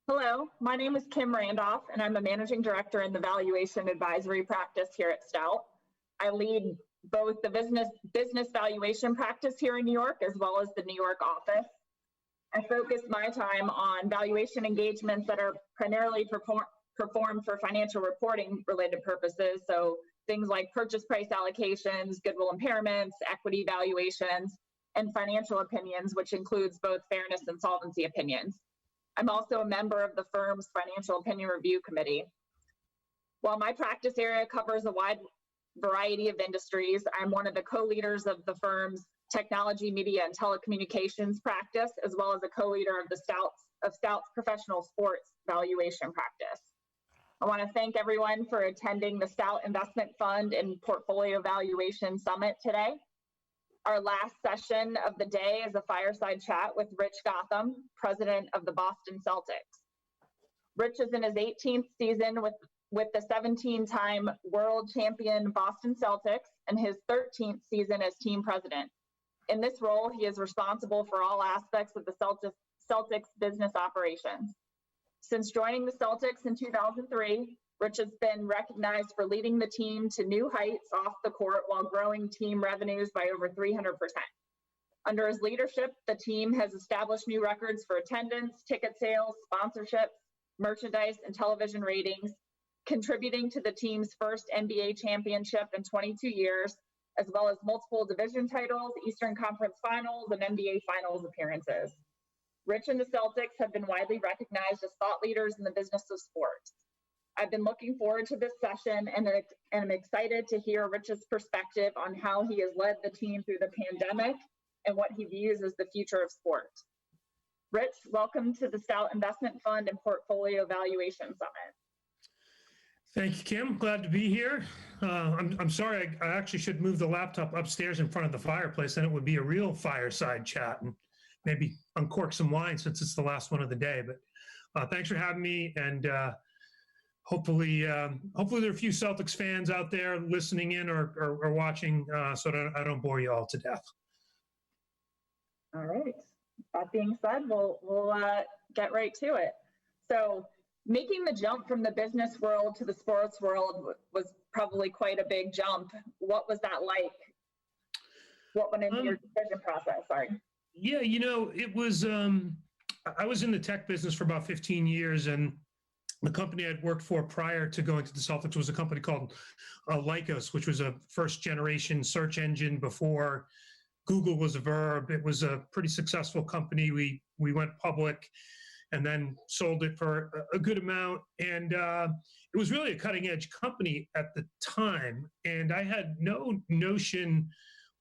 Hello, my name is Kim Randolph, and I'm a managing director in the valuation advisory practice here at Stout. I lead both the business valuation practice here in New York as well as the New York office. I focus my time on valuation engagements that are primarily performed for financial reporting related purposes. So things like purchase price allocations, goodwill impairments, equity valuations, and financial opinions, which includes both fairness and solvency opinions. I'm also a member of the firm's Financial Opinion Review Committee. While my practice area covers a wide variety of industries, I'm one of the co-leaders of the firm's technology, media, and telecommunications practice, as well as a co-leader of Stout's professional sports valuation practice. I want to thank everyone for attending the Stout Investment Fund and Portfolio Valuation Summit today. Our last session of the day is a fireside chat with Rich Gotham, president of the Boston Celtics. Rich is in his 18th season with the 17-time world champion Boston Celtics and his 13th season as team president. In this role, he is responsible for all aspects of the Celtics business operations. Since joining the Celtics in 2003, Rich has been recognized for leading the team to new heights off the court while growing team revenues by over 300%. Under his leadership, the team has established new records for attendance, ticket sales, sponsorships, merchandise, and television ratings, contributing to the team's first NBA championship in 22 years, as well as multiple division titles, Eastern Conference Finals, and NBA Finals appearances. Rich and the Celtics have been widely recognized as thought leaders in the business of sports. I've been looking forward to this session and I'm excited to hear Rich's perspective on how he has led the team through the pandemic and what he views as the future of sports. Rich, welcome to the Stout Investment Fund and Portfolio Valuation Summit. Thank you, Kim. Glad to be here. I'm sorry, I actually should move the laptop upstairs in front of the fireplace, then it would be a real fireside chat and maybe uncork some wine since it's the last one of the day. But thanks for having me, and hopefully there are a few Celtics fans out there listening in or watching, so that I don't bore you all to death. All right. That being said, we'll get right to it. So making the jump from the business world to the sports world was probably quite a big jump. What was that like? What went into your decision process? Sorry. Yeah, it was, I was in the tech business for about 15 years, and the company I'd worked for prior to going to the Celtics was a company called Lycos, which was a first-generation search engine before Google was a verb. It was a pretty successful company. We went public and then sold it for a good amount. And it was really a cutting-edge company at the time. And I had no notion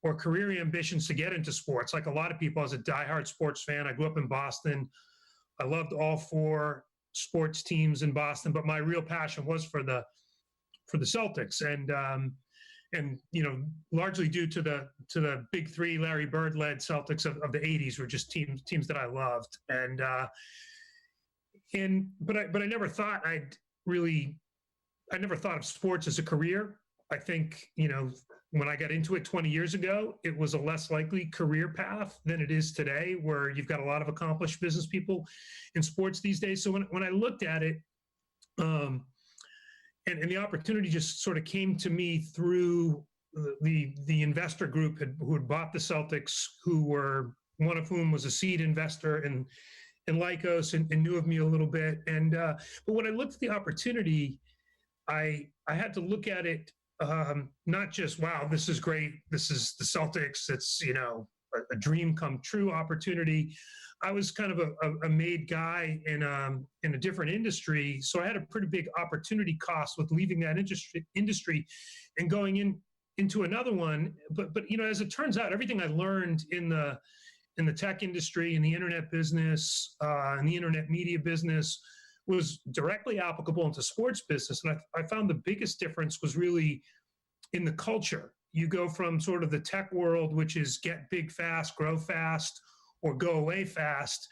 or career ambitions to get into sports. Like a lot of people, I was a diehard sports fan. I grew up in Boston. I loved all four sports teams in Boston, but my real passion was for the Celtics, and largely due to the big three Larry Bird led Celtics of the 80s were just teams that I loved, but I never thought I never thought of sports as a career. I think, when I got into it 20 years ago, it was a less likely career path than it is today, where you've got a lot of accomplished business people in sports these days. So when I looked at it, and the opportunity just sort of came to me through the investor group who had bought the Celtics, one of whom was a seed investor in Lycos and knew of me a little bit. But when I looked at the opportunity, I had to look at it not just, wow, this is great, this is the Celtics, it's a dream come true opportunity. I was kind of a made guy in a different industry, so I had a pretty big opportunity cost with leaving that industry and going into another one. But as it turns out, everything I learned in the tech industry, in the internet business, in the internet media business, was directly applicable into sports business. And I found the biggest difference was really in the culture. You go from sort of the tech world, which is get big fast, grow fast, or go away fast,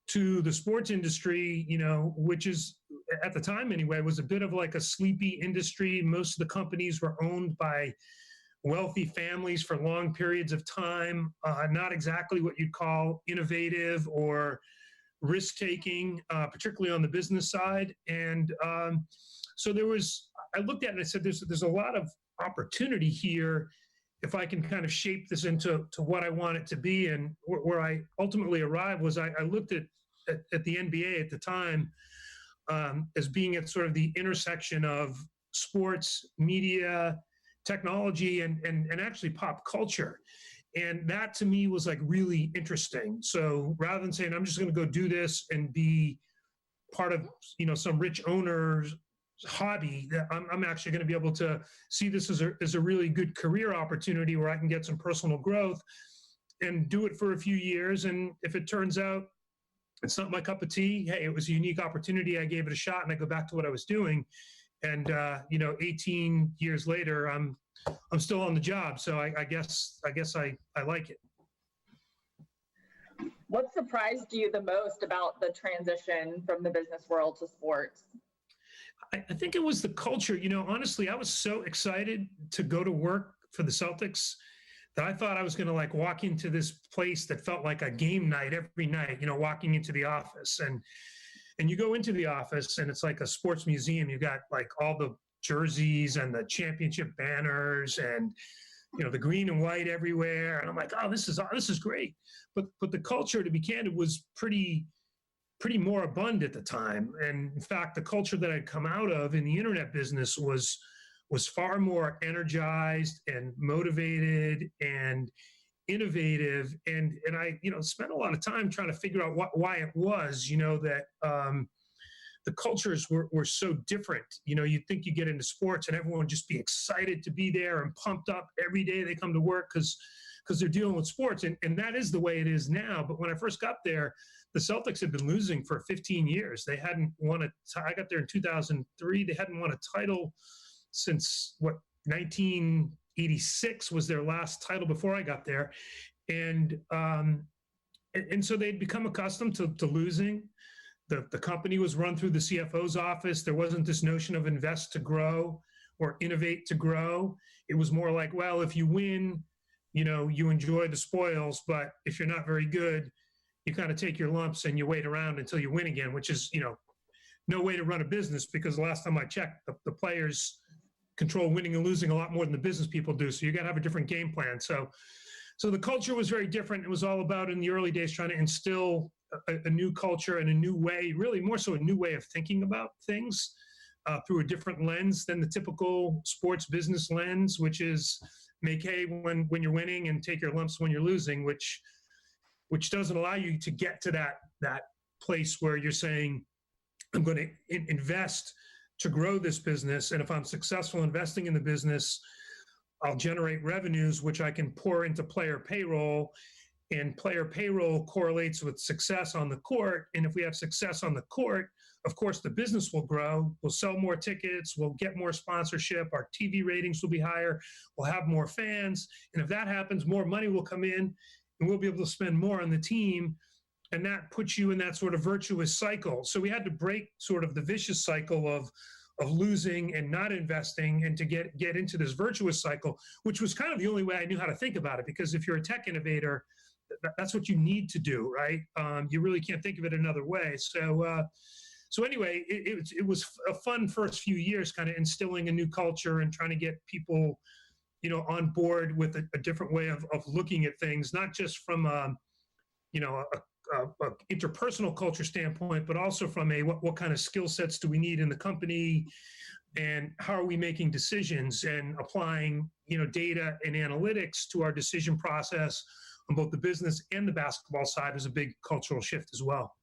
to the sports industry, which is, at the time anyway, was a bit of like a sleepy industry. Most of the companies were owned by wealthy families for long periods of time, not exactly what you'd call innovative or risk-taking, particularly on the business side. And so I looked at it and I said, there's a lot of opportunity here if I can kind of shape this into what I want it to be. And where I ultimately arrived was I looked at the NBA at the time as being at sort of the intersection of sports, media, technology, and actually pop culture. And that to me was like really interesting. So rather than saying, I'm just going to go do this and be part of, some rich owner's hobby, that I'm actually going to be able to see this as a really good career opportunity where I can get some personal growth and do it for a few years. And if it turns out it's not my cup of tea, hey, it was a unique opportunity. I gave it a shot and I go back to what I was doing. And, 18 years later, I'm still on the job. So I guess I like it. What surprised you the most about the transition from the business world to sports? I think it was the culture. Honestly, I was so excited to go to work for the Celtics that I thought I was going to like walk into this place that felt like a game night every night, walking into the office. And you go into the office and it's like a sports museum. You got like all the jerseys and the championship banners and, the green and white everywhere. And I'm like, oh, this is great. But the culture, to be candid, was pretty moribund at the time. And in fact, the culture that I'd come out of in the internet business was far more energized and motivated and innovative. And I, spent a lot of time trying to figure out why it was, that the cultures were so different. You'd think you get into sports and everyone would just be excited to be there and pumped up every day they come to work because they're dealing with sports. And that is the way it is now. But when I first got there, the Celtics had been losing for 15 years. They hadn't won I got there in 2003. They hadn't won a title since 1986 was their last title before I got there. And so they'd become accustomed to losing. The company was run through the CFO's office. There wasn't this notion of invest to grow or innovate to grow. It was more like, well, if you win, you enjoy the spoils, but if you're not very good, you kind of take your lumps and you wait around until you win again, which is, no way to run a business, because the last time I checked, the players control winning and losing a lot more than the business people do. So you got to have a different game plan. So the culture was very different. It was all about, in the early days, trying to instill a new culture and a new way, really more so a new way of thinking about things through a different lens than the typical sports business lens, which is make hay when you're winning and take your lumps when you're losing, which doesn't allow you to get to that place where you're saying, I'm going to invest to grow this business. And if I'm successful investing in the business, I'll generate revenues, which I can pour into player payroll, and player payroll correlates with success on the court. And if we have success on the court, of course, the business will grow. We'll sell more tickets. We'll get more sponsorship. Our TV ratings will be higher. We'll have more fans. And if that happens, more money will come in and we'll be able to spend more on the team. And that puts you in that sort of virtuous cycle. So we had to break sort of the vicious cycle of losing and not investing, and to get into this virtuous cycle, which was kind of the only way I knew how to think about it. Because if you're a tech innovator, that's what you need to do, right? You really can't think of it another way. So anyway, it was a fun first few years, kind of instilling a new culture and trying to get people, on board with a different way of looking at things, not just from a interpersonal culture standpoint, but also from what kind of skill sets do we need in the company, and how are we making decisions and applying data and analytics to our decision process on both the business and the basketball side was a big cultural shift as well.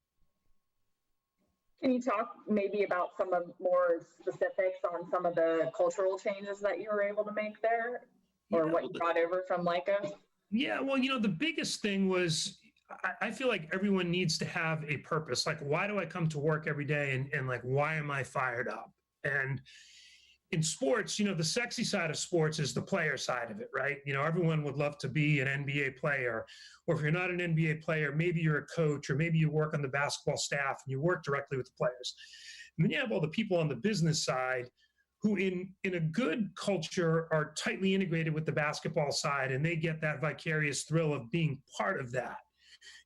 Can you talk maybe about some of more specifics on some of the cultural changes that you were able to make there, or what you brought over from Leica? Yeah, well, the biggest thing was, I feel like everyone needs to have a purpose. Like, why do I come to work every day, and like, why am I fired up? And in sports, the sexy side of sports is the player side of it, right? Everyone would love to be an NBA player, or if you're not an NBA player, maybe you're a coach, or maybe you work on the basketball staff and you work directly with the players. And then you have all the people on the business side who in a good culture are tightly integrated with the basketball side, and they get that vicarious thrill of being part of that.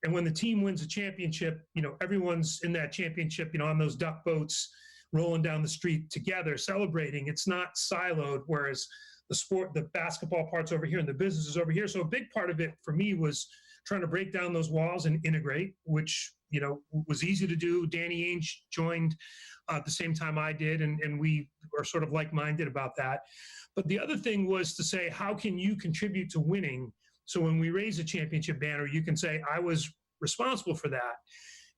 And when the team wins a championship, everyone's in that championship, on those duck boats, rolling down the street together, celebrating. It's not siloed, whereas the basketball part's over here and the business is over here. So a big part of it for me was trying to break down those walls and integrate, which, was easy to do. Danny Ainge joined at the same time I did, and we are sort of like-minded about that. But the other thing was to say, how can you contribute to winning? So when we raise a championship banner, you can say, I was responsible for that.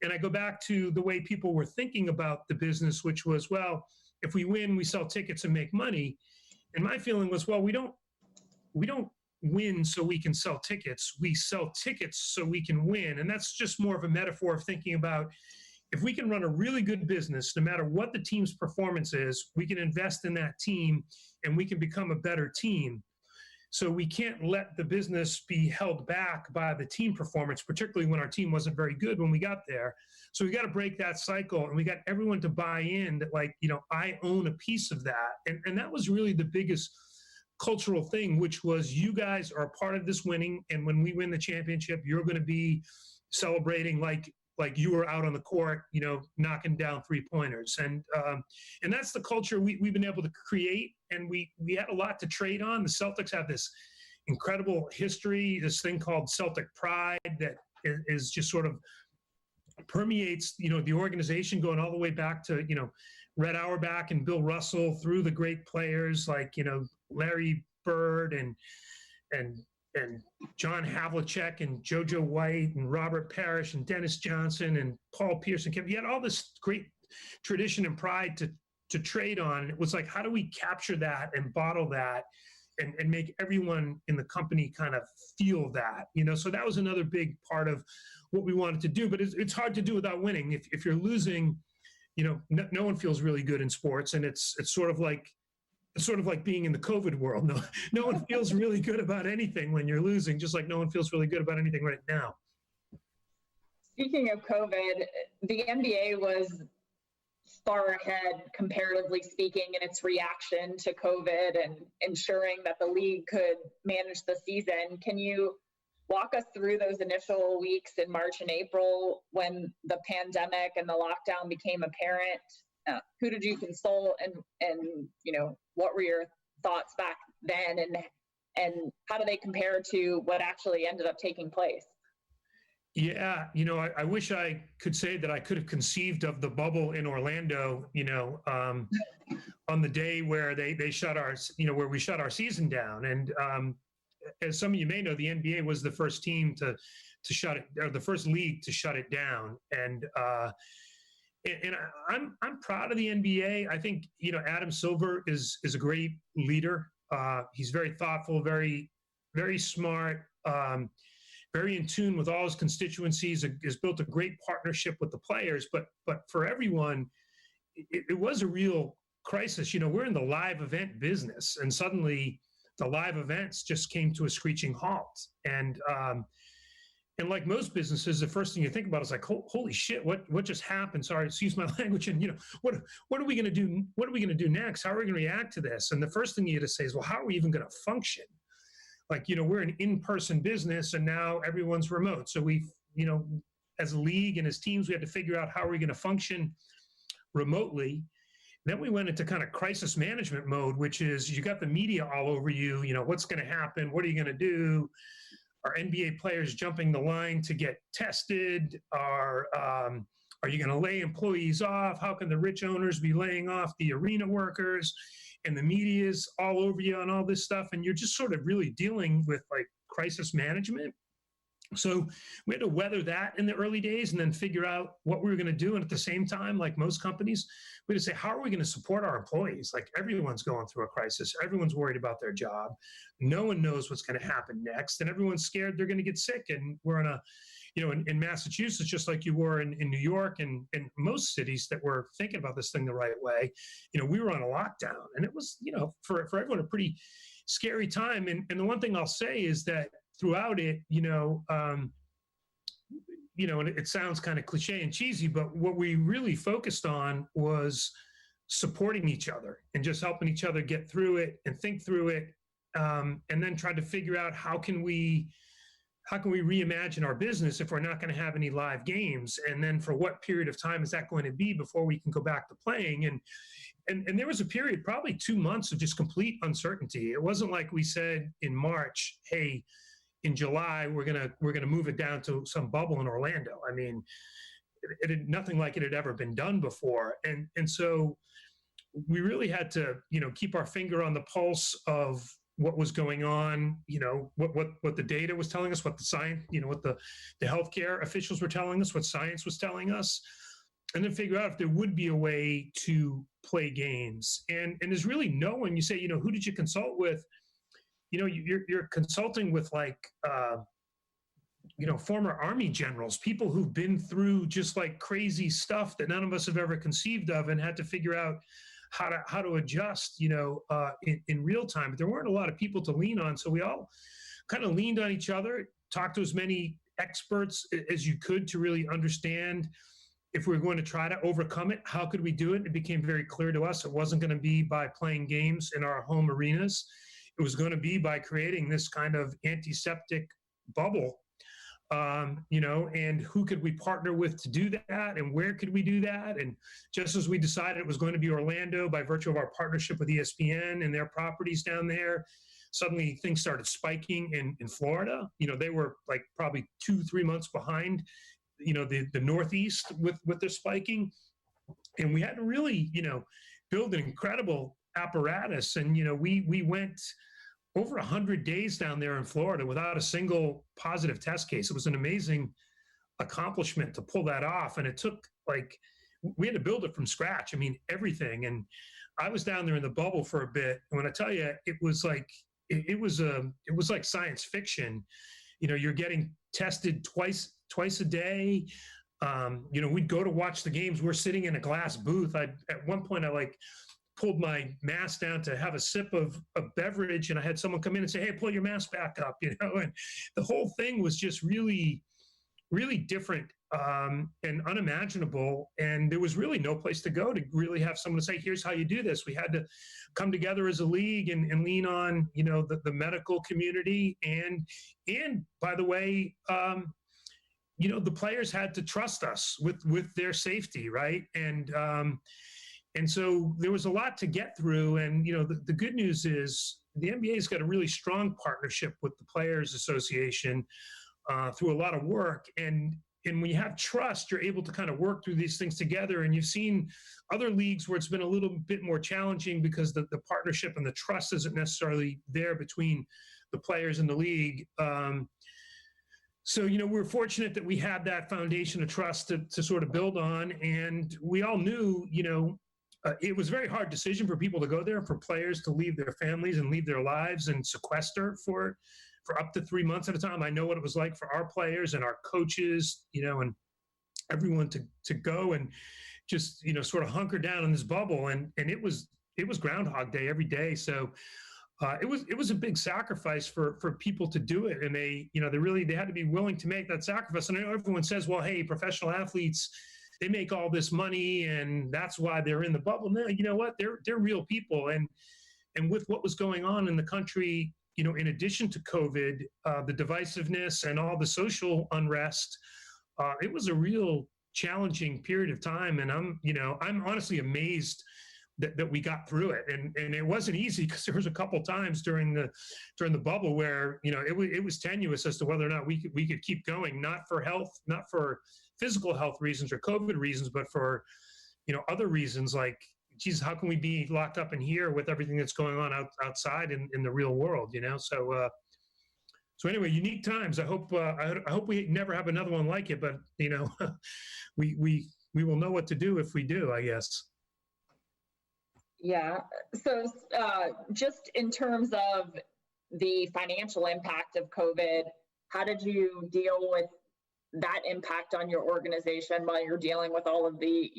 And I go back to the way people were thinking about the business, which was, well, if we win, we sell tickets and make money. And my feeling was, well, we don't win so we can sell tickets. We sell tickets so we can win. And that's just more of a metaphor of thinking about, if we can run a really good business, no matter what the team's performance is, we can invest in that team and we can become a better team. So we can't let the business be held back by the team performance, particularly when our team wasn't very good when we got there. So we got to break that cycle, and we got everyone to buy in that, like, I own a piece of that. And that was really the biggest cultural thing, which was, you guys are part of this winning. And when we win the championship, you're going to be celebrating like you were out on the court, knocking down 3-pointers. And that's the culture we've been able to create. And we had a lot to trade on. The Celtics have this incredible history, this thing called Celtic Pride that is just sort of permeates, the organization, going all the way back to, Red Auerbach and Bill Russell, through the great players like, Larry Bird and John Havlicek and JoJo White and Robert Parrish and Dennis Johnson and Paul Pierce and Kevin. You had all this great tradition and pride to trade on. And it was like, how do we capture that and bottle that and make everyone in the company kind of feel that, So that was another big part of what we wanted to do. But it's hard to do without winning. If you're losing, no one feels really good in sports. And it's sort of like being in the COVID world. No one feels really good about anything when you're losing, just like no one feels really good about anything right now. Speaking of COVID, the NBA was far ahead, comparatively speaking, in its reaction to COVID and ensuring that the league could manage the season. Can you walk us through those initial weeks in March and April when the pandemic and the lockdown became apparent? Who did you consult, and what were your thoughts back then, and how do they compare to what actually ended up taking place? Yeah, I wish I could say that I could have conceived of the bubble in Orlando, on the day where they shut where we shut our season down. And as some of you may know, the NBA was the first team to shut it, or the first league to shut it down. And I'm proud of the NBA. I think, Adam Silver is a great leader. He's very thoughtful, very, very smart, very in tune with all his constituencies, has built a great partnership with the players. But for everyone, it was a real crisis. We're in the live event business, and suddenly the live events just came to a screeching halt. And like most businesses, the first thing you think about is like, holy shit, what just happened? Sorry, excuse my language. And what are we going to do? What are we going to do next? How are we going to react to this? And the first thing you had to say is, well, how are we even going to function? Like, we're an in-person business, and now everyone's remote. So we, as a league and as teams, we had to figure out how are we going to function remotely. Then we went into kind of crisis management mode, which is, you got the media all over you. What's going to happen? What are you going to do? Are NBA players jumping the line to get tested? Are you going to lay employees off? How can the rich owners be laying off the arena workers? And the media is all over you on all this stuff. And you're just sort of really dealing with like crisis management. So we had to weather that in the early days and then figure out what we were going to do. And at the same time, like most companies, we had to say, how are we going to support our employees? Like, everyone's going through a crisis. Everyone's worried about their job. No one knows what's going to happen next. And everyone's scared they're going to get sick. And we're in Massachusetts, just like you were in New York and most cities that were thinking about this thing the right way, we were on a lockdown. And it was, for everyone, a pretty scary time. And the one thing I'll say is that throughout it, and it sounds kind of cliche and cheesy, but what we really focused on was supporting each other and just helping each other get through it and think through it, and then try to figure out how can we how can we reimagine our business if we're not going to have any live games? And then for what period of time is that going to be before we can go back to playing? And there was a period, probably 2 months, of just complete uncertainty. It wasn't like we said in March, hey, in July, we're gonna move it down to some bubble in Orlando. I mean, it had nothing like it had ever been done before. And so we really had to, keep our finger on the pulse of what was going on, what the data was telling us, what the science, what the healthcare officials were telling us, what science was telling us, and then figure out if there would be a way to play games. And there's really no one. You say, who did you consult with? You're consulting with former Army generals, people who've been through just like crazy stuff that none of us have ever conceived of, and had to figure out how to adjust, in real time. But there weren't a lot of people to lean on. So we all kind of leaned on each other, talked to as many experts as you could to really understand if we were going to try to overcome it, how could we do it? It became very clear to us it wasn't going to be by playing games in our home arenas. It was going to be by creating this kind of antiseptic bubble, and who could we partner with to do that, and where could we do that? And just as we decided it was going to be Orlando by virtue of our partnership with ESPN and their properties down there, suddenly things started spiking in Florida. They were like probably 2-3 months behind, the Northeast with their spiking. And we had to really, build an incredible apparatus. And, we went over 100 days down there in Florida without a single positive test case. It was an amazing accomplishment to pull that off. And it took we had to build it from scratch. I mean, everything. And I was down there in the bubble for a bit. And when I tell you, it was like, it was like science fiction. You're getting tested twice a day. We'd go to watch the games. We're sitting in a glass booth. At one point, I pulled my mask down to have a sip of a beverage, and I had someone come in and say, "Hey, pull your mask back up," and the whole thing was just really, really different and unimaginable. And there was really no place to go to really have someone to say, "Here's how you do this." We had to come together as a league and lean on, the medical community. And by the way, the players had to trust us with their safety, right? And so there was a lot to get through. And, the good news is the NBA's got a really strong partnership with the Players Association through a lot of work. And when you have trust, you're able to kind of work through these things together. And you've seen other leagues where it's been a little bit more challenging because the partnership and the trust isn't necessarily there between the players and the league. So, we're fortunate that we had that foundation of trust to sort of build on. And we all knew, it was a very hard decision for people to go there, for players to leave their families and leave their lives and sequester for up to 3 months at a time. I know what it was like for our players and our coaches, and everyone to go and just, sort of hunker down in this bubble. And it was Groundhog Day every day. So it was a big sacrifice for people to do it. And they had to be willing to make that sacrifice. And I know everyone says, well, hey, professional athletes, they make all this money and that's why they're in the bubble. No, you know what? They're real people. And with what was going on in the country, in addition to COVID, the divisiveness and all the social unrest, it was a real challenging period of time. And I'm honestly amazed that we got through it. And it wasn't easy because there was a couple times during the bubble where, it was tenuous as to whether or not we could keep going, not for physical health reasons or COVID reasons, but for, other reasons like, geez, how can we be locked up in here with everything that's going on outside in the real world, So anyway, unique times. I hope we never have another one like it, but, we will know what to do if we do, I guess. Yeah. So just in terms of the financial impact of COVID, how did you deal with that impact on your organization while you're dealing with all of the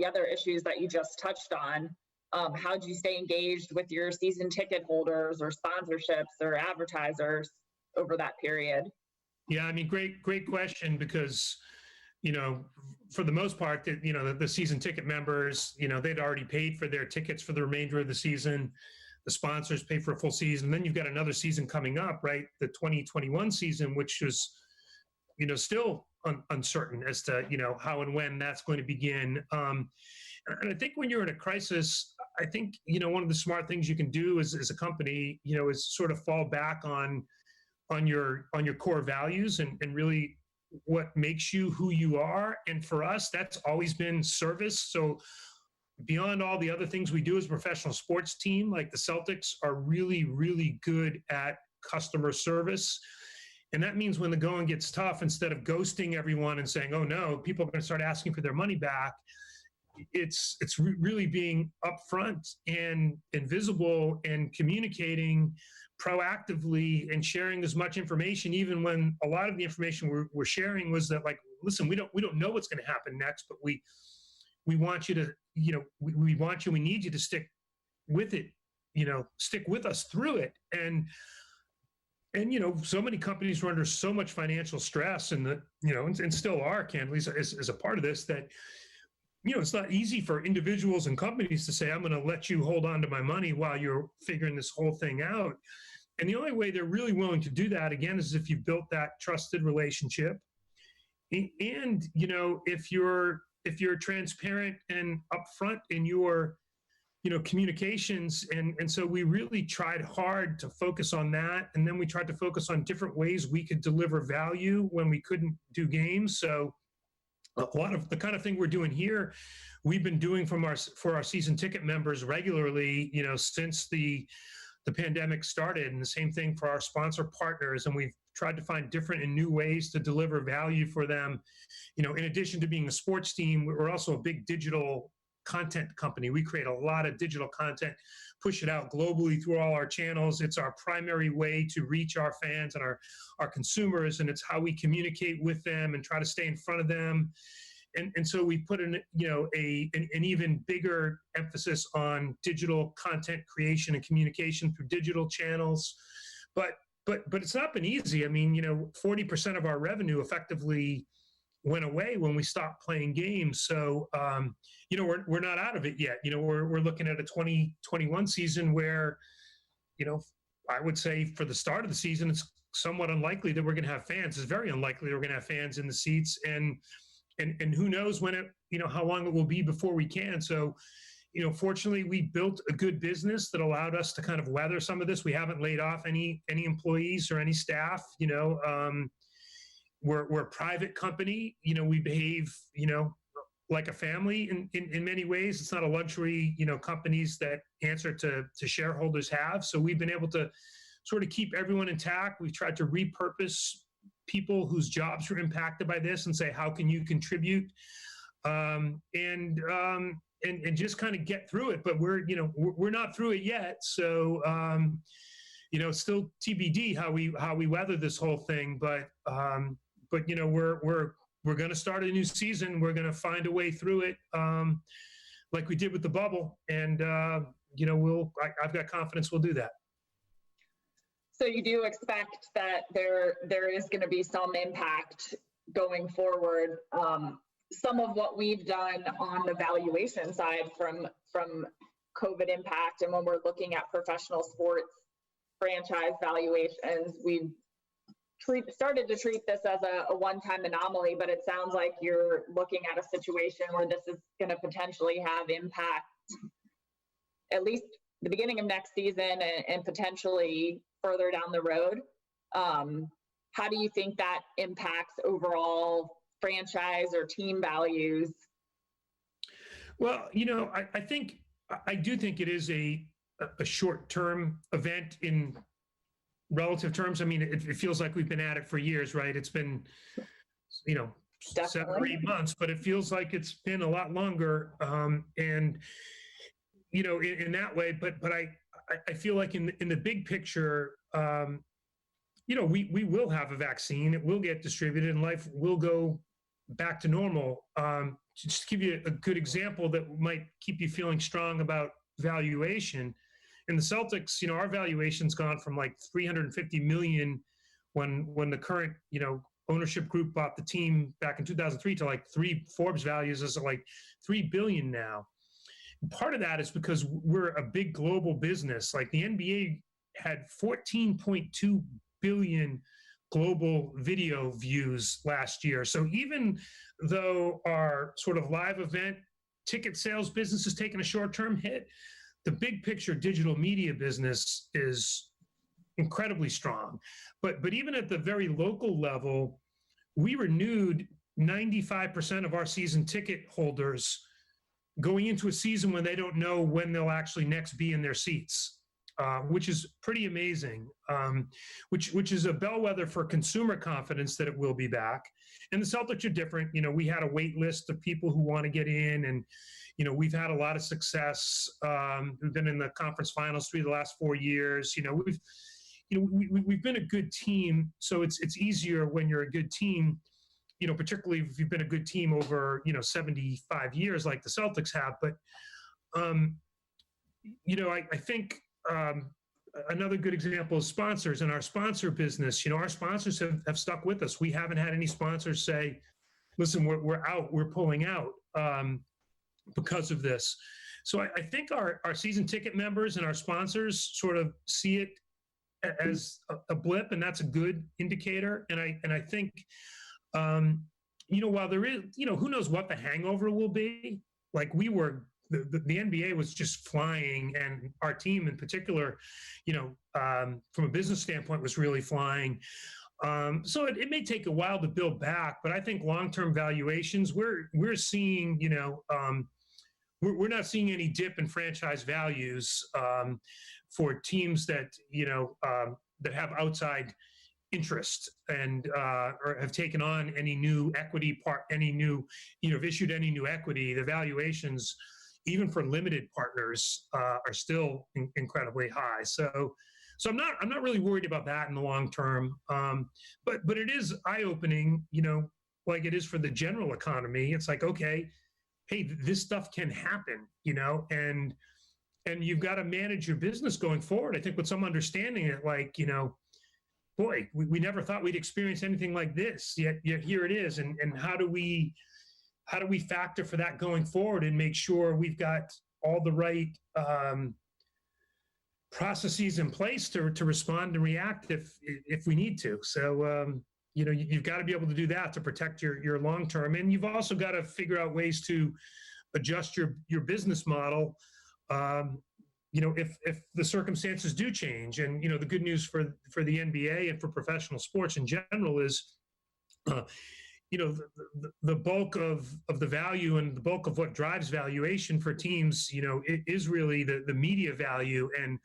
other issues that you just touched on? How did you stay engaged with your season ticket holders or sponsorships or advertisers over that period? Yeah, I mean, great question, because, for the most part, the season ticket members, they'd already paid for their tickets for the remainder of the season. the sponsors pay for a full season. And then you've got another season coming up, right? The 2021 season, which is, still uncertain as to, how and when that's going to begin. And I think when you're in a crisis, I think, one of the smart things you can do as a company, is sort of fall back on your core values and really what makes you who you are. And for us, that's always been service. So beyond all the other things we do as a professional sports team, like the Celtics are really, really good at customer service. And that means when the going gets tough, instead of ghosting everyone and saying, oh no, people are going to start asking for their money back, it's really being upfront and visible and communicating proactively and sharing as much information, even when a lot of the information we're sharing was that, like, listen, we don't know what's going to happen next, but we want you to, we want you, we need you to stick with it, stick with us through it. And so many companies were under so much financial stress and and still are, candidly, as a part of this, that, it's not easy for individuals and companies to say, I'm going to let you hold on to my money while you're figuring this whole thing out. And the only way they're really willing to do that, again, is if you've built that trusted relationship. And, if you're transparent and upfront in your, communications. And so we really tried hard to focus on that. And then we tried to focus on different ways we could deliver value when we couldn't do games. So a lot of the kind of thing we're doing here, we've been doing for our season ticket members regularly, since the pandemic started, and the same thing for our sponsor partners. And we've tried to find different and new ways to deliver value for them. In addition to being a sports team, we're also a big digital content company. We create a lot of digital content, push it out globally through all our channels. It's our primary way to reach our fans and our consumers, and it's how we communicate with them and try to stay in front of them. And so we put an even bigger emphasis on digital content creation and communication through digital channels. But it's not been easy. I mean, 40% of our revenue effectively went away when we stopped playing games. So, we're not out of it yet. We're looking at a 2021 season where, I would say for the start of the season, it's somewhat unlikely that we're going to have fans. It's very unlikely we're going to have fans in the seats, and who knows when how long it will be before we can. So, fortunately, we built a good business that allowed us to kind of weather some of this. We haven't laid off any employees or any staff. We're a private company. We behave, like a family in many ways. It's not a luxury, companies that answer to shareholders have. So we've been able to sort of keep everyone intact. We've tried to repurpose people whose jobs were impacted by this and say, how can you contribute? And just kind of get through it. But we're not through it yet. So, it's still TBD how we weather this whole thing. But we're going to start a new season. We're going to find a way through it, like we did with the bubble. And I've got confidence we'll do that. So you do expect that there is going to be some impact going forward. Some of what we've done on the valuation side from COVID impact, and when we're looking at professional sports franchise valuations, we've started to treat this as a one-time anomaly, but it sounds like you're looking at a situation where this is going to potentially have impact at least the beginning of next season and potentially further down the road. How do you think that impacts overall franchise or team values? Well, I do think it is a short-term event in relative terms. I mean, it feels like we've been at it for years, right? It's been, Definitely. 7 or 8 months, but it feels like it's been a lot longer. And in that way, but I feel like in the big picture, we will have a vaccine. It will get distributed, and life will go back to normal. Just to give you a good example that might keep you feeling strong about valuation. In the Celtics, our valuation's gone from like $350 million when the current, ownership group bought the team back in 2003 to like Forbes values is like $3 billion now. Part of that is because we're a big global business. Like the NBA had 14.2 billion global video views last year. So even though our sort of live event ticket sales business has taken a short-term hit, the big picture digital media business is incredibly strong. But even at the very local level, we renewed 95% of our season ticket holders going into a season when they don't know when they'll actually next be in their seats. Which is pretty amazing, which is a bellwether for consumer confidence that it will be back. And the Celtics are different. You know, we had a wait list of people who want to get in, and, you know, we've had a lot of success. We've been in the conference finals 3 of the last 4 years. You know, we've been a good team, so it's easier when you're a good team, you know, particularly if you've been a good team over, you know, 75 years like the Celtics have. But, you know, I think, another good example is sponsors in our sponsor business. You know, our sponsors have stuck with us. We haven't had any sponsors say, listen, we're out, we're pulling out because of this. So I think our season ticket members and our sponsors sort of see it as a blip, and that's a good indicator. And I think, you know, while there is, you know, who knows what the hangover will be. Like we were, the NBA was just flying, and our team in particular, you know, from a business standpoint, was really flying. So it may take a while to build back, but I think long-term valuations, we're seeing, you know, we're not seeing any dip in franchise values for teams that, you know, that have outside interest and or have taken on any new equity any new, you know, have issued any new equity. The valuations, even for limited partners, are still incredibly high. So I'm not really worried about that in the long term. But it is eye-opening, you know, like it is for the general economy. It's like, okay, hey, this stuff can happen, you know, and you've got to manage your business going forward. I think with some understanding it, like, you know, boy, we never thought we'd experience anything like this, yet here it is. And how do we factor for that going forward and make sure we've got all the right processes in place to respond and react if we need to. So, you know, you've got to be able to do that to protect your long term. And you've also got to figure out ways to adjust your business model, you know, if the circumstances do change. And, you know, the good news for the NBA and for professional sports in general is, you know, the bulk of the value and the bulk of what drives valuation for teams, you know, it is really the media value. And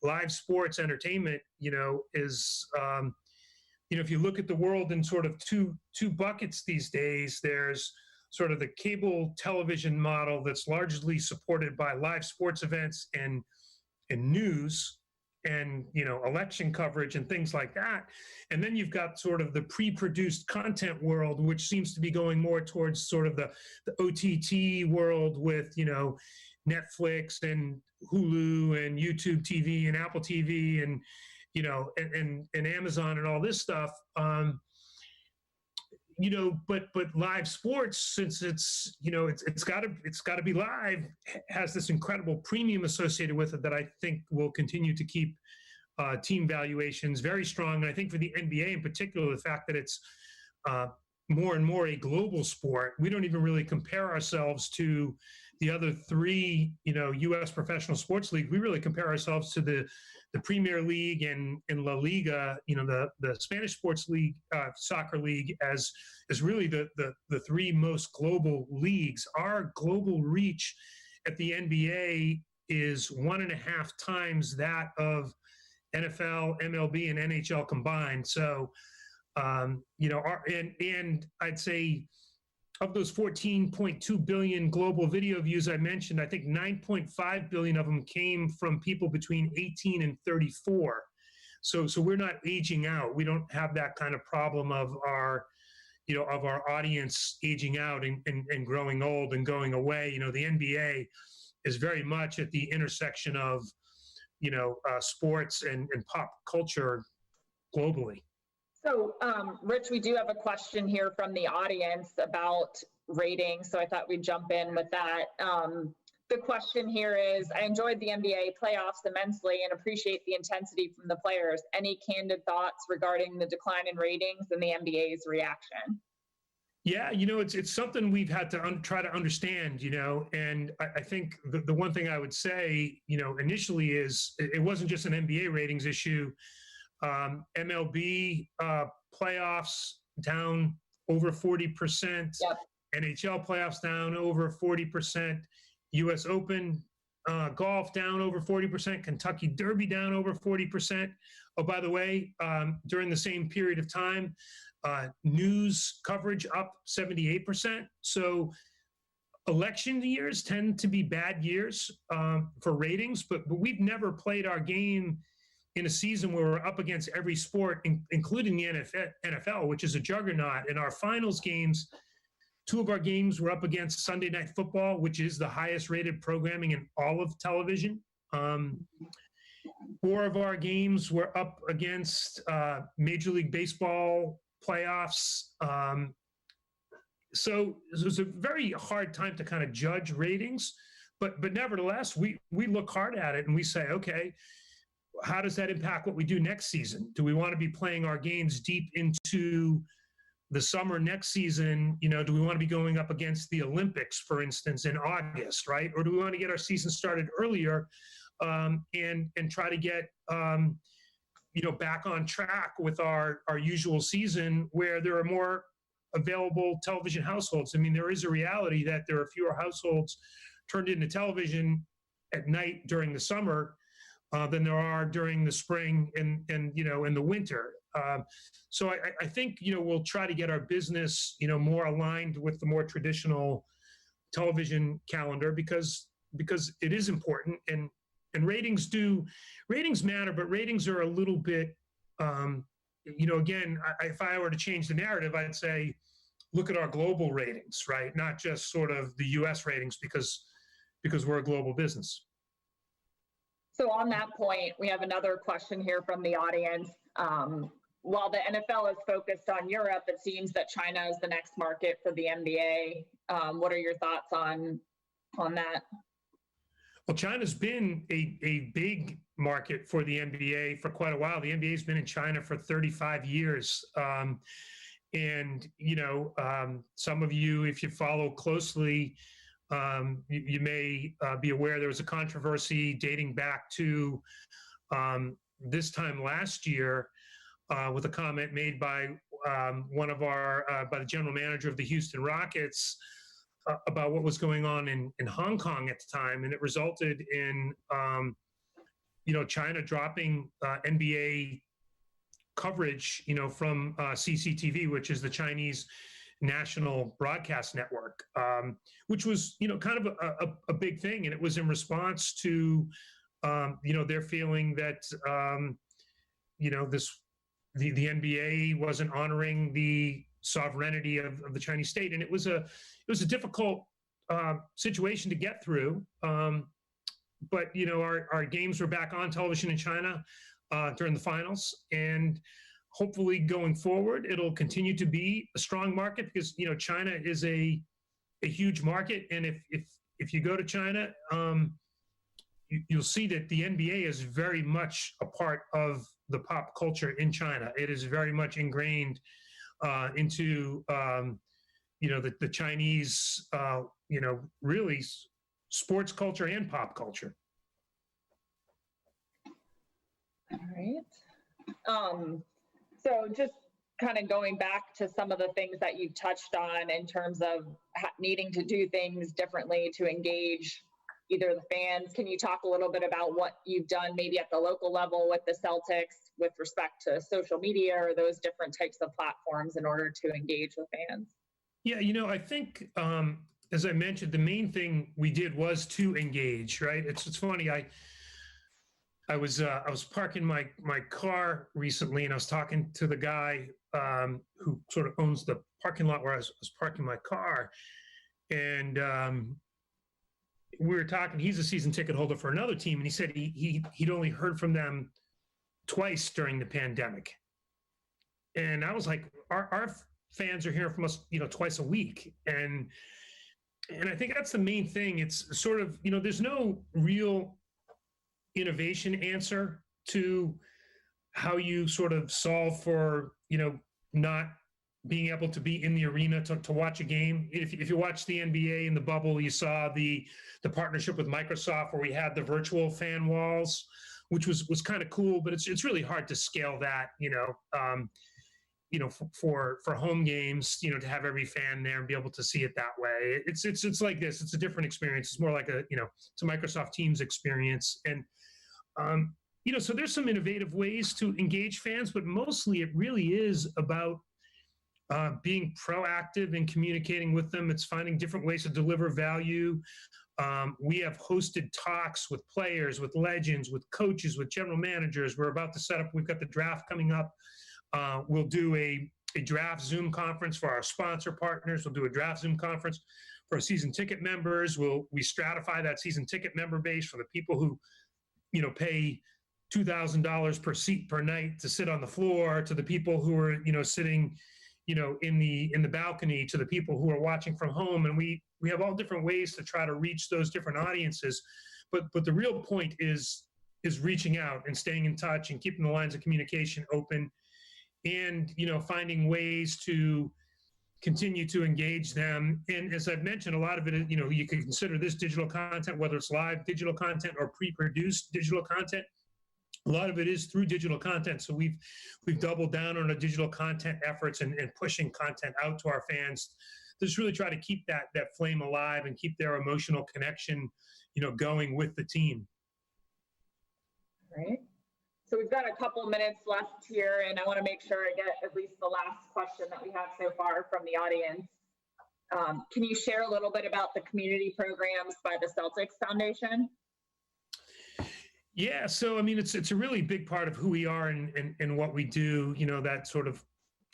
live sports entertainment, you know, is, you know, if you look at the world in sort of two buckets these days, there's sort of the cable television model that's largely supported by live sports events and news and, you know, election coverage and things like that. And then you've got sort of the pre-produced content world, which seems to be going more towards sort of the OTT world with, you know, Netflix and Hulu and YouTube TV and Apple TV and, you know, and Amazon and all this stuff. You know, but live sports, since it's, you know, it's got to be live, has this incredible premium associated with it that I think will continue to keep team valuations very strong. And I think for the NBA in particular, the fact that it's more and more a global sport, we don't even really compare ourselves to the other 3, you know, U.S. professional sports leagues. We really compare ourselves to the Premier League and La Liga, you know, the Spanish sports league, soccer league, as really the 3 most global leagues. Our global reach at the NBA is 1.5 times that of NFL, MLB, and NHL combined. So, you know, and I'd say of those 14.2 billion global video views I mentioned, I think 9.5 billion of them came from people between 18 and 34. So we're not aging out. We don't have that kind of problem of our, you know, of our audience aging out and growing old and going away. You know, the NBA is very much at the intersection of, you know, sports and pop culture globally. So, Rich, we do have a question here from the audience about ratings, so I thought we'd jump in with that. The question here is, I enjoyed the NBA playoffs immensely and appreciate the intensity from the players. Any candid thoughts regarding the decline in ratings and the NBA's reaction? Yeah, it's something we've had to try to understand, and I think the one thing I would say, initially is it wasn't just an NBA ratings issue. MLB playoffs down over 40%, Yep. NHL playoffs down over 40%, U.S. Open golf down over 40%, Kentucky Derby down over 40%. Oh, by the way, during the same period of time, news coverage up 78%. So election years tend to be bad years for ratings, but we've never played our game in a season where we're up against every sport, including the NFL, which is a juggernaut. In our finals games, 2 of our games were up against Sunday Night Football, which is the highest rated programming in all of television. 4 of our games were up against Major League Baseball playoffs. So it was a very hard time to kind of judge ratings, but nevertheless, we look hard at it and we say, okay, how does that impact what we do next season? Do we want to be playing our games deep into the summer next season? Do we want to be going up against the Olympics, for instance, in August, right? Or do we want to get our season started earlier and try to get back on track with our usual season where there are more available television households? I mean, there is a reality that there are fewer households turned into television at night during the summer than there are during the spring and in the winter. So I think we'll try to get our business more aligned with the more traditional television calendar because it is important and ratings matter, but ratings are a little bit again, if I were to change the narrative, I'd say look at our global ratings, right? Not just sort of the US ratings because we're a global business. So on that point, we have another question here from the audience. While the NFL is focused on Europe, it seems that China is the next market for the NBA. What are your thoughts on that? Well, China's been a big market for the NBA for quite a while. The NBA's been in China for 35 years. And some of you, if you follow closely, you may be aware there was a controversy dating back to this time last year with a comment made by by the general manager of the Houston Rockets about what was going on in Hong Kong at the time, and it resulted in China dropping NBA coverage from CCTV, which is the Chinese national broadcast network, which was kind of a big thing, and it was in response to their feeling that the NBA wasn't honoring the sovereignty of the Chinese state, and it was a difficult situation to get through. But our games were back on television in China during the finals, and hopefully going forward, it'll continue to be a strong market because China is a huge market, and if you go to China, you'll see that the NBA is very much a part of the pop culture in China. It is very much ingrained into the Chinese really sports culture and pop culture. All right. So just kind of going back to some of the things that you touched on in terms of needing to do things differently to engage either the fans. Can you talk a little bit about what you've done maybe at the local level with the Celtics with respect to social media or those different types of platforms in order to engage with fans? Yeah, I think as I mentioned, the main thing we did was to engage, right? It's funny. I was parking my car recently, and I was talking to the guy who sort of owns the parking lot where I was parking my car, and we were talking. He's a season ticket holder for another team, and he said he'd only heard from them twice during the pandemic, and I was like, our fans are hearing from us, twice a week, and And I think that's the main thing. It's sort of, there's no real innovation answer to how you sort of solve for, not being able to be in the arena to watch a game. If you watch the NBA in the bubble, you saw the partnership with Microsoft where we had the virtual fan walls, which was kind of cool, but it's really hard to scale that, for home games, to have every fan there and be able to see it that way. It's like this. It's a different experience. It's more like it's a Microsoft Teams experience. And, so there's some innovative ways to engage fans, but mostly it really is about being proactive in communicating with them. It's finding different ways to deliver value. We have hosted talks with players, with legends, with coaches, with general managers. We're about to set up, we've got the draft coming up. We'll do a draft Zoom conference for our sponsor partners. We'll do a draft Zoom conference for our season ticket members. We stratify that season ticket member base for the people who, pay $2,000 per seat per night to sit on the floor, to the people who are, sitting, in the balcony, to the people who are watching from home. And we have all different ways to try to reach those different audiences. But the real point is reaching out and staying in touch and keeping the lines of communication open. And, finding ways to continue to engage them. And as I've mentioned, a lot of it is, you can consider this digital content, whether it's live digital content or pre-produced digital content. A lot of it is through digital content. So we've doubled down on our digital content efforts and pushing content out to our fans. Just really try to keep that flame alive and keep their emotional connection, going with the team. Right. So we've got a couple minutes left here, and I want to make sure I get at least the last question that we have so far from the audience. Can you share a little bit about the community programs by the Celtics Foundation? Yeah, so I mean, it's a really big part of who we are and what we do. That sort of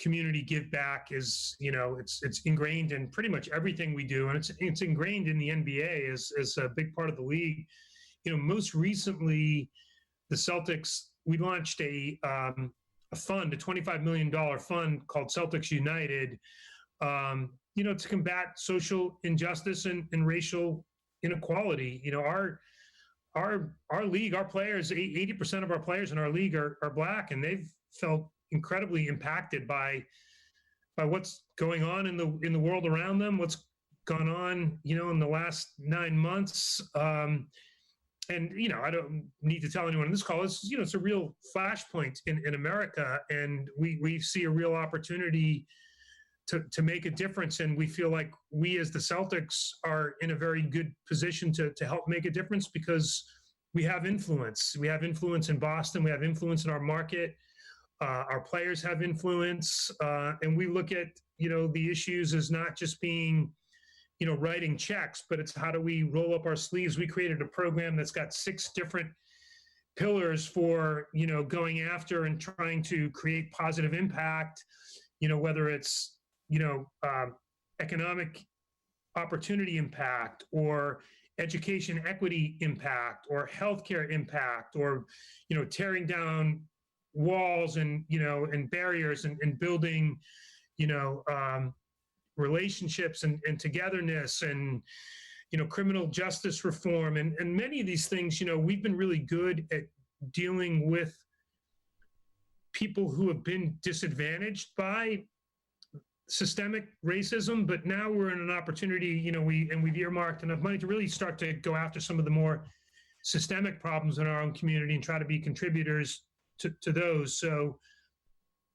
community give back is, it's ingrained in pretty much everything we do, and it's ingrained in the NBA as a big part of the league. Most recently, the Celtics, we launched a fund, a $25 million fund called Celtics United, to combat social injustice and racial inequality. Our league, our players, 80% of our players in our league are Black, and they've felt incredibly impacted by what's going on in the world around them, what's gone on, in the last 9 months. And, I don't need to tell anyone on this call, it's a real flashpoint in America, and we see a real opportunity to make a difference. And we feel like we as the Celtics are in a very good position to help make a difference because we have influence. We have influence in Boston. We have influence in our market. Our players have influence. And we look at, the issues as not just being, writing checks, but it's how do we roll up our sleeves. We created a program that's got 6 different pillars for, going after and trying to create positive impact, whether it's, economic opportunity impact or education equity impact or healthcare impact or, tearing down walls and, and barriers and building, relationships and togetherness and, criminal justice reform and many of these things. We've been really good at dealing with people who have been disadvantaged by systemic racism, but now we're in an opportunity, we've earmarked enough money to really start to go after some of the more systemic problems in our own community and try to be contributors to those. So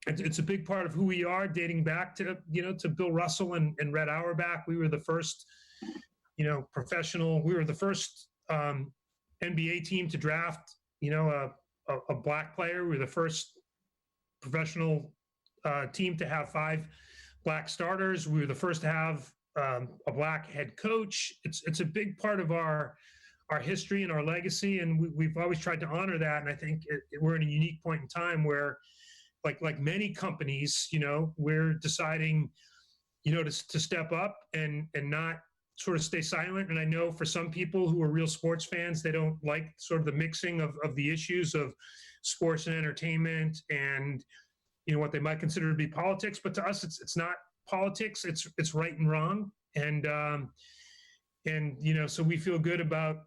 it's a big part of who we are, dating back to, to Bill Russell and Red Auerbach. We were the first, we were the first NBA team to draft, a Black player. We were the first professional team to have 5 Black starters. We were the first to have a Black head coach. It's a big part of our history and our legacy, and we've always tried to honor that. And I think we're in a unique point in time where, like many companies, we're deciding, to step up and not sort of stay silent. And I know for some people who are real sports fans, they don't like sort of the mixing of the issues of sports and entertainment and, what they might consider to be politics. But to us, it's not politics. It's right and wrong. And, And, so we feel good about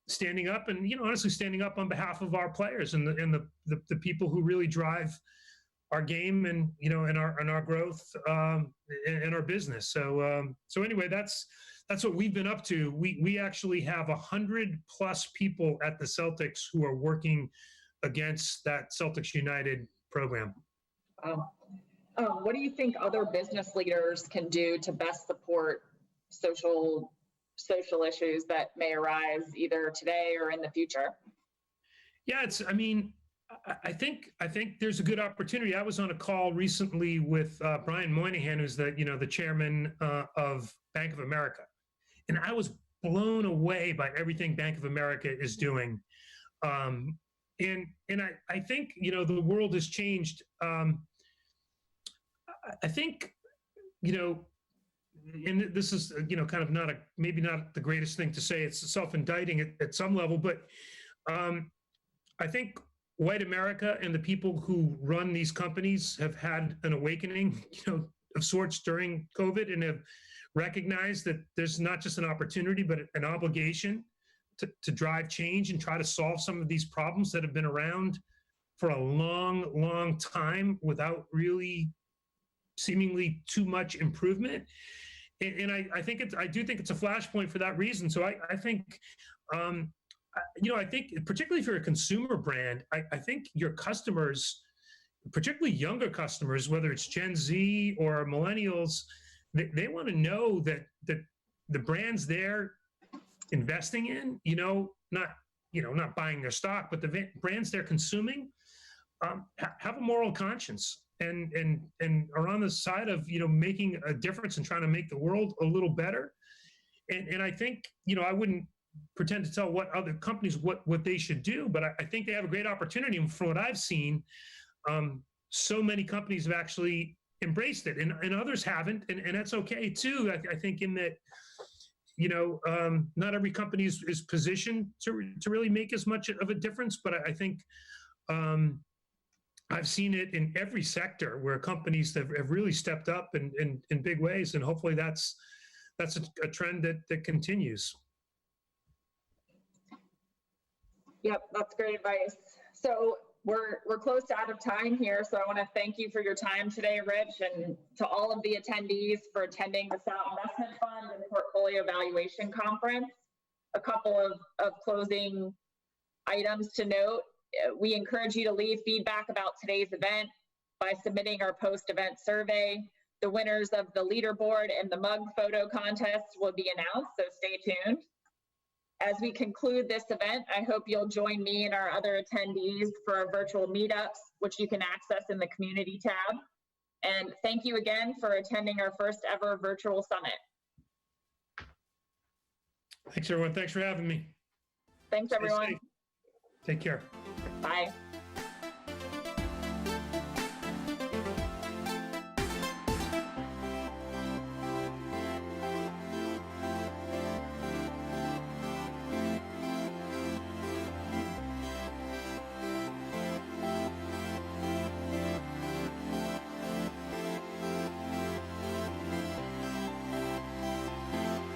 standing up and, honestly standing up on behalf of our players and the people who really drive our game and, and our growth and our business. So anyway, that's what we've been up to. We actually have 100+ people at the Celtics who are working against that Celtics United program. What do you think other business leaders can do to best support social issues that may arise either today or in the future? Yeah, I think there's a good opportunity. I was on a call recently with Brian Moynihan, who's the chairman of Bank of America, and I was blown away by everything Bank of America is doing. And I think the world has changed. I think and this is kind of maybe not the greatest thing to say. It's self-indicting at some level, but I think white America and the people who run these companies have had an awakening, of sorts during COVID, and have recognized that there's not just an opportunity, but an obligation to drive change and try to solve some of these problems that have been around for a long, long time without really seemingly too much improvement. And I do think it's a flashpoint for that reason. So I think, I think particularly if you're a consumer brand, I think your customers, particularly younger customers, whether it's Gen Z or millennials, they want to know that the brands they're investing in, not buying their stock, but the brands they're consuming have a moral conscience and are on the side of making a difference and trying to make the world a little better. And I think I wouldn't pretend to tell what other companies what they should do, but I think they have a great opportunity. And from what I've seen, so many companies have actually embraced it, and others haven't, and that's okay too. I think in that not every company is positioned to really make as much of a difference, but I think I've seen it in every sector where companies have really stepped up in big ways, and hopefully that's a trend that continues. Yep, that's great advice. So we're close to out of time here, so I want to thank you for your time today, Rich, and to all of the attendees for attending the Stout Investment Fund and Portfolio Valuation Conference. A couple of closing items to note. We encourage you to leave feedback about today's event by submitting our post-event survey. The winners of the leaderboard and the mug photo contest will be announced, so stay tuned. As we conclude this event, I hope you'll join me and our other attendees for our virtual meetups, which you can access in the community tab. And thank you again for attending our first ever virtual summit. Thanks, everyone. Thanks for having me. Thanks, everyone. Take care. Bye.